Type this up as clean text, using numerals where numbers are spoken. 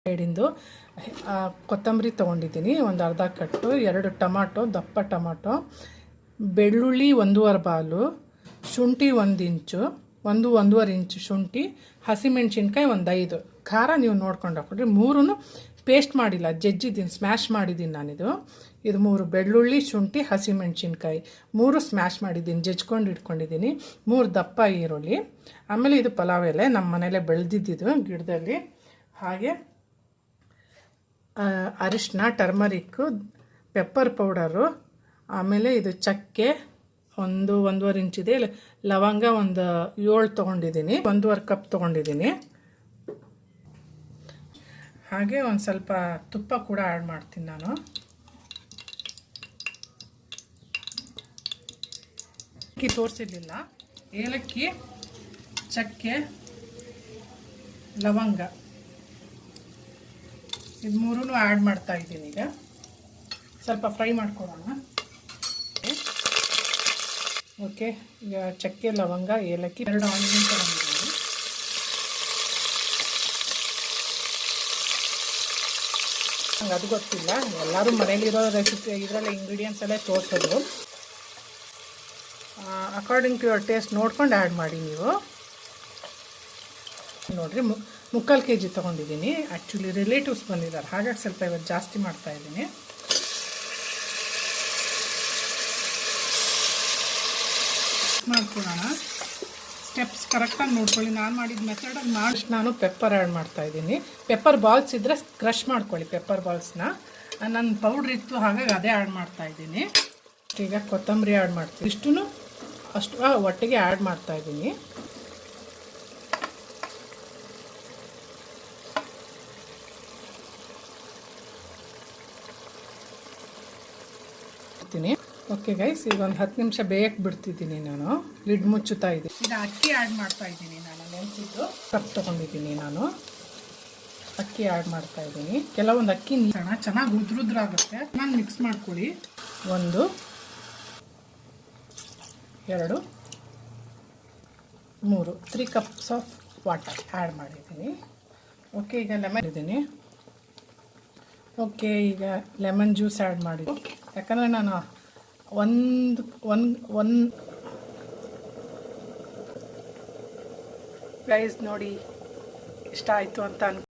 ಸೈಡಿಂದು ಕೊತ್ತಂಬರಿ ತೊಗೊಂಡಿದ್ದೀನಿ, ಒಂದು ಅರ್ಧ ಕಟ್ಟು, 2 ಟೊಮಾಟೊ, ದಪ್ಪ ಟೊಮಾಟೊ, ಬೆಳ್ಳುಳ್ಳಿ 1.5 ಬಾಲು, ಶುಂಠಿ 1 ಇಂಚು, 1-1.5 ಇಂಚು ಶುಂಠಿ, ಹಸಿಮೆಣ್ಸಿನ್ಕಾಯಿ 5 ಖಾರ ನೀವು ನೋಡ್ಕೊಂಡು ಹಾಕ್ಕೊಡ್ರಿ. 3 ಪೇಸ್ಟ್ ಮಾಡಿಲ್ಲ, ಜಜ್ಜಿದ್ದೀನಿ, ಸ್ಮ್ಯಾಶ್ ಮಾಡಿದ್ದೀನಿ ನಾನಿದು. ಇದು 3 ಬೆಳ್ಳುಳ್ಳಿ, ಶುಂಠಿ, ಹಸಿಮೆಣ್ಸಿನ್ಕಾಯಿ 3 ಸ್ಮ್ಯಾಶ್ ಮಾಡಿದ್ದೀನಿ, ಜಜ್ಕೊಂಡು ಇಟ್ಕೊಂಡಿದ್ದೀನಿ. 3 ದಪ್ಪ ಈರುಳ್ಳಿ. ಆಮೇಲೆ ಇದು ಪಲಾವ್ ಎಲೆ ನಮ್ಮ ಮನೇಲೆ ಬೆಳೆದಿದ್ದು ಗಿಡದಲ್ಲಿ. ಹಾಗೆ ಅರಿಶಿನ, ಟರ್ಮರಿಕ್ಕು, ಪೆಪ್ಪರ್ ಪೌಡರು, ಆಮೇಲೆ ಇದು ಚಕ್ಕೆ 1-1.5 ಇಂಚಿದೆ, ಲವಂಗ 7 ತೊಗೊಂಡಿದ್ದೀನಿ, 1.5 ಕಪ್ ತೊಗೊಂಡಿದ್ದೀನಿ. ಹಾಗೆ ಒಂದು ಸ್ವಲ್ಪ ತುಪ್ಪ ಕೂಡ ಆ್ಯಡ್ ಮಾಡ್ತೀನಿ ನಾನು. ಏಲಕ್ಕಿ ತೋರಿಸಿರಲಿಲ್ಲ, ಏಲಕ್ಕಿ, ಚಕ್ಕೆ, ಲವಂಗ ಇದು 3 ಆ್ಯಡ್ ಮಾಡ್ತಾ ಇದ್ದೀನಿ. ಈಗ ಸ್ವಲ್ಪ ಫ್ರೈ ಮಾಡ್ಕೊಳ್ಳೋಣ. ಓಕೆ, ಈಗ ಚಕ್ಕೆ, ಲವಂಗ, ಏಲಕ್ಕಿ, 2 ಆನಿಯನ್ ತಗೊಂಡಿದ್ದೀನಿ. ನಂಗೆ ಅದು ಗೊತ್ತಿಲ್ಲ, ಎಲ್ಲರೂ ಮನೇಲಿರೋ ರೆಸಿಪಿ ಇದರಲ್ಲೇ ಇಂಗ್ರೀಡಿಯೆಂಟ್ಸ್ ಎಲ್ಲ ತೋರಿಸೋದು. ಅಕಾರ್ಡಿಂಗ್ ಟು ಯುವರ್ ಟೇಸ್ಟ್ ನೋಡ್ಕೊಂಡು ಆ್ಯಡ್ ಮಾಡಿ ನೀವು. ನೋಡಿರಿ, 3/4 kg ತೊಗೊಂಡಿದ್ದೀನಿ. ಆ್ಯಕ್ಚುಲಿ ರಿಲೇಟಿವ್ಸ್ ಬಂದಿದ್ದಾರೆ, ಹಾಗಾಗಿ ಸ್ವಲ್ಪ ಇವತ್ತು ಜಾಸ್ತಿ ಮಾಡ್ತಾಯಿದ್ದೀನಿ. ಮಾಡ್ಕೊಳ್ಳೋಣ. ಸ್ಟೆಪ್ಸ್ ಕರೆಕ್ಟಾಗಿ ನೋಡ್ಕೊಳ್ಳಿ. ನಾನು ಮಾಡಿದ ಮೆಥಡಲ್ಲಿ ನಾನು ಪೆಪ್ಪರ್ ಆ್ಯಡ್ ಮಾಡ್ತಾಯಿದ್ದೀನಿ. ಪೆಪ್ಪರ್ ಬಾಲ್ಸ್ ಇದ್ದರೆ ಕ್ರಷ್ ಮಾಡ್ಕೊಳ್ಳಿ ಪೆಪ್ಪರ್ ಬಾಲ್ಸ್ನ. ನನ್ನ ಪೌಡ್ರ್ ಇತ್ತು, ಹಾಗಾಗಿ ಅದೇ ಆ್ಯಡ್ ಮಾಡ್ತಾಯಿದ್ದೀನಿ. ಈಗ ಕೊತ್ತಂಬರಿ ಆ್ಯಡ್ ಮಾಡ್ತೀನಿ. ಅಷ್ಟು ಒಟ್ಟಿಗೆ ಆ್ಯಡ್ ಮಾಡ್ತಾಯಿದ್ದೀನಿ. ಓಕೆ ಗೈಸ್, ಈಗ ಒಂದು 10 ನಿಮಿಷ ಬೇಯಕ್ಕೆ ಬಿಡ್ತಿದ್ದೀನಿ ನಾನು. ಲಿಡ್ ಮುಚ್ಚುತ್ತಾ ಇದ್ದೀನಿ. ಈಗ ಅಕ್ಕಿ ಆ್ಯಡ್ ಮಾಡ್ತಾ ಇದ್ದೀನಿ. ನಾನು ನೆನೆಸಿದ್ದು ಕಪ್ ತೊಗೊಂಡಿದ್ದೀನಿ. ನಾನು ಅಕ್ಕಿ ಆ್ಯಡ್ ಮಾಡ್ತಾ ಇದ್ದೀನಿ. ಕೆಲವೊಂದು ಅಕ್ಕಿ ಚೆನ್ನಾಗಿ ಉದ್ರುದ್ರಾಗುತ್ತೆ. ನಾನು ಮಿಕ್ಸ್ ಮಾಡ್ಕೊಳ್ಳಿ. 1, 2, 3 3 ಕಪ್ಸ್ ಆಫ್ ವಾಟರ್ ಆ್ಯಡ್ ಮಾಡಿದ್ದೀನಿ. ಓಕೆ, ಈಗ ಲೆಮನ್ ಇದ್ದೀನಿ. ಓಕೆ, ಈಗ ಲೆಮನ್ ಜ್ಯೂಸ್ ಆ್ಯಡ್ ಮಾಡಿದ್ದು. ಯಾಕಂದರೆ ನಾನು ಒಂದು ಗೈಸ್ ನೋಡಿ ಇಷ್ಟ ಆಯಿತು ಅಂತ